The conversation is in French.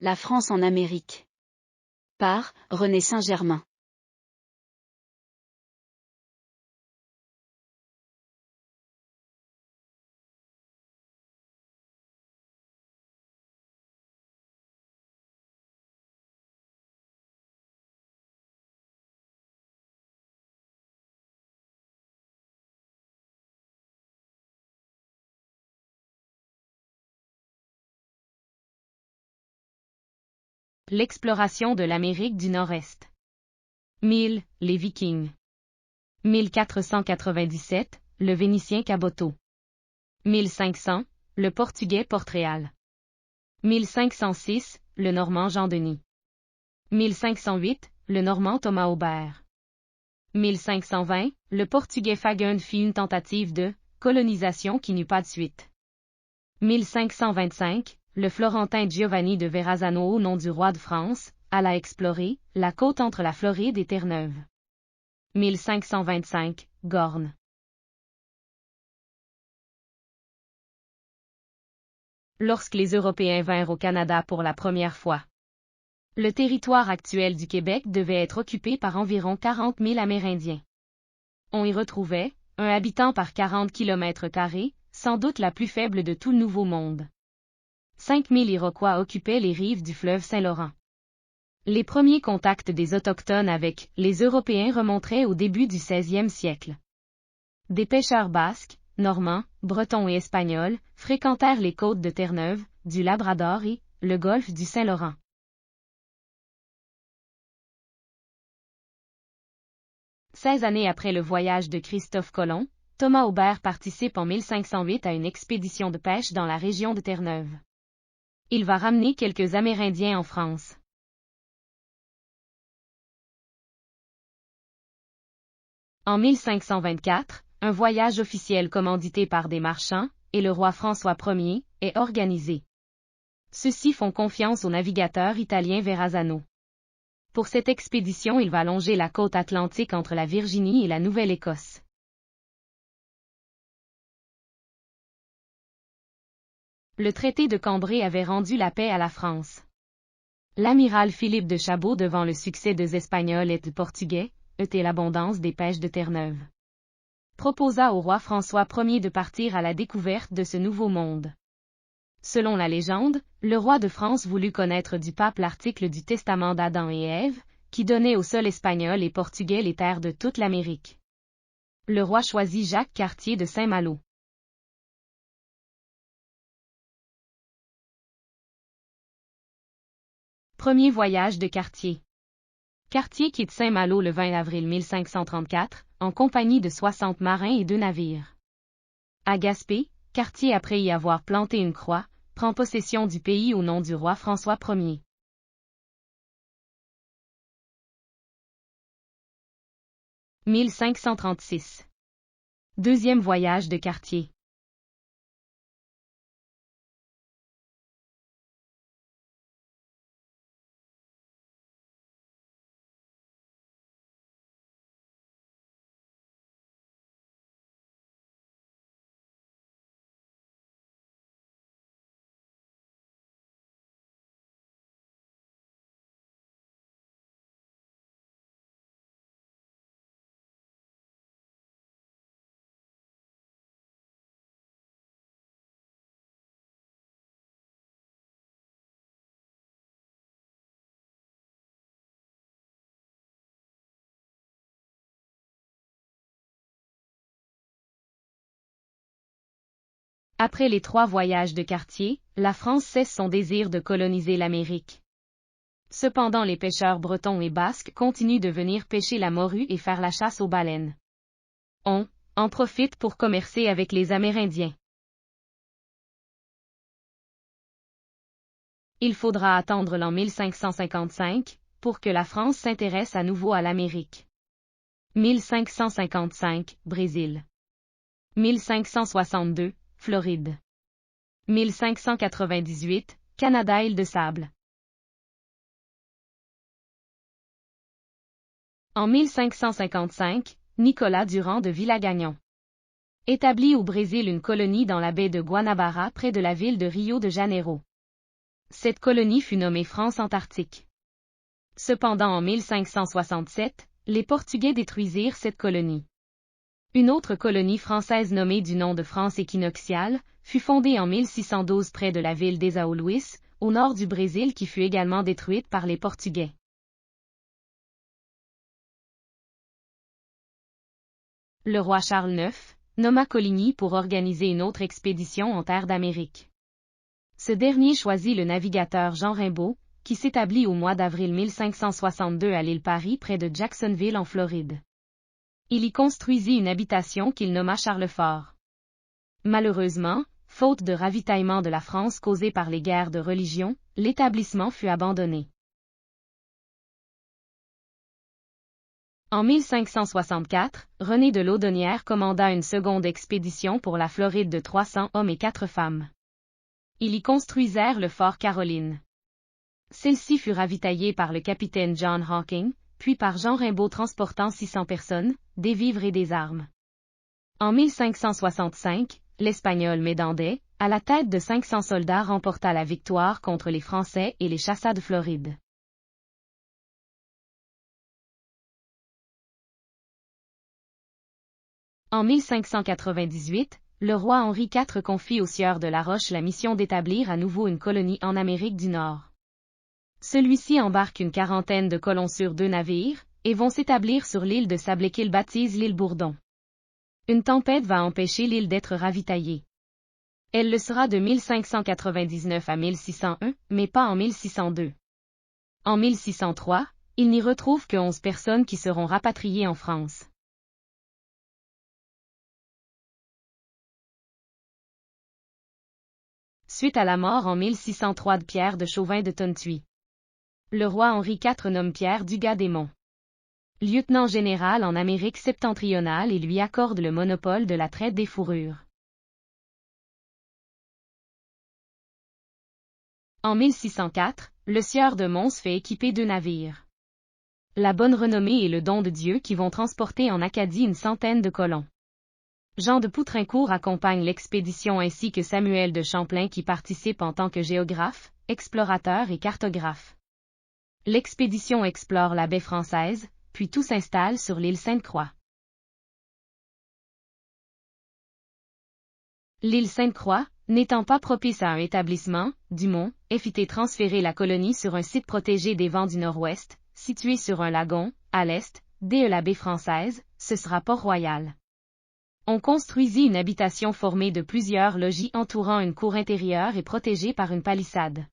La France en Amérique. Par René Saint-Germain. L'exploration de l'Amérique du Nord-Est. 1000, les Vikings. 1497, le Vénitien Caboto. 1500, le Portugais Port-Réal. 1506, le Normand Jean-Denis. 1508, le Normand Thomas Aubert. 1520, le Portugais Fagan fit une tentative de colonisation qui n'eut pas de suite. 1525, le Florentin Giovanni de Verrazzano au nom du roi de France, alla explorer la côte entre la Floride et Terre-Neuve. 1525, Gorne. Lorsque les Européens vinrent au Canada pour la première fois. Le territoire actuel du Québec devait être occupé par environ 40 000 Amérindiens. On y retrouvait un habitant par 40 km², sans doute la plus faible de tout le Nouveau Monde. 5 000 Iroquois occupaient les rives du fleuve Saint-Laurent. Les premiers contacts des Autochtones avec les Européens remonteraient au début du XVIe siècle. Des pêcheurs basques, normands, bretons et espagnols fréquentèrent les côtes de Terre-Neuve, du Labrador et le golfe du Saint-Laurent. Seize années après le voyage de Christophe Colomb, Thomas Aubert participe en 1508 à une expédition de pêche dans la région de Terre-Neuve. Il va ramener quelques Amérindiens en France. En 1524, un voyage officiel commandité par des marchands, et le roi François Ier, est organisé. Ceux-ci font confiance au navigateur italien Verrazzano. Pour cette expédition, il va longer la côte atlantique entre la Virginie et la Nouvelle-Écosse. Le traité de Cambrai avait rendu la paix à la France. L'amiral Philippe de Chabot, devant le succès des Espagnols et des Portugais, et l'abondance des pêches de Terre-Neuve, proposa au roi François Ier de partir à la découverte de ce nouveau monde. Selon la légende, le roi de France voulut connaître du pape l'article du testament d'Adam et Ève, qui donnait aux seuls Espagnols et Portugais les terres de toute l'Amérique. Le roi choisit Jacques Cartier de Saint-Malo. Premier voyage de Cartier. Cartier quitte Saint-Malo le 20 avril 1534, en compagnie de 60 marins et 2 navires. À Gaspé, Cartier, après y avoir planté une croix, prend possession du pays au nom du roi François Ier. « 1536. Deuxième voyage de Cartier. Après les 3 voyages de Cartier, la France cesse son désir de coloniser l'Amérique. Cependant, les pêcheurs bretons et basques continuent de venir pêcher la morue et faire la chasse aux baleines. On en profite pour commercer avec les Amérindiens. Il faudra attendre l'an 1555 pour que la France s'intéresse à nouveau à l'Amérique. 1555, Brésil. 1562, Floride. 1598, Canada, île de Sable. En 1555, Nicolas Durand de Villagagnon établit au Brésil une colonie dans la baie de Guanabara près de la ville de Rio de Janeiro. Cette colonie fut nommée France-Antarctique. Cependant en 1567, les Portugais détruisirent cette colonie. Une autre colonie française nommée du nom de France équinoxiale, fut fondée en 1612 près de la ville d'Exaú-Luís, au nord du Brésil qui fut également détruite par les Portugais. Le roi Charles IX nomma Coligny pour organiser une autre expédition en terre d'Amérique. Ce dernier choisit le navigateur Jean Rimbau, qui s'établit au mois d'avril 1562 à l'île Paris près de Jacksonville en Floride. Il y construisit une habitation qu'il nomma Charlefort. Malheureusement, faute de ravitaillement de la France causée par les guerres de religion, l'établissement fut abandonné. En 1564, René de Laudonnière commanda une seconde expédition pour la Floride de 300 hommes et 4 femmes. Ils y construisèrent le fort Caroline. Celle-ci fut ravitaillée par le capitaine John Hawking, puis par Jean Rimbau transportant 600 personnes, des vivres et des armes. En 1565, l'Espagnol Médandais, à la tête de 500 soldats remporta la victoire contre les Français et les chassa de Floride. En 1598, le roi Henri IV confie au sieur de la Roche la mission d'établir à nouveau une colonie en Amérique du Nord. Celui-ci embarque une quarantaine de colons sur 2 navires, et vont s'établir sur l'île de Sablé qu'il baptise l'île Bourdon. Une tempête va empêcher l'île d'être ravitaillée. Elle le sera de 1599 à 1601, mais pas en 1602. En 1603, il n'y retrouve que 11 personnes qui seront rapatriées en France. Suite à la mort en 1603 de Pierre de Chauvin de Tontuy, le roi Henri IV nomme Pierre Dugas-Desmonts lieutenant général en Amérique septentrionale et lui accorde le monopole de la traite des fourrures. En 1604, le sieur de Mons fait équiper 2 navires. La bonne renommée et le don de Dieu qui vont transporter en Acadie une centaine de colons. Jean de Poutrincourt accompagne l'expédition ainsi que Samuel de Champlain qui participe en tant que géographe, explorateur et cartographe. L'expédition explore la baie française, puis tout s'installe sur l'île Sainte-Croix. L'île Sainte-Croix, n'étant pas propice à un établissement, Dumont fit transférer la colonie sur un site protégé des vents du nord-ouest, situé sur un lagon, à l'est, de la baie française, ce sera Port-Royal. On construisit une habitation formée de plusieurs logis entourant une cour intérieure et protégée par une palissade.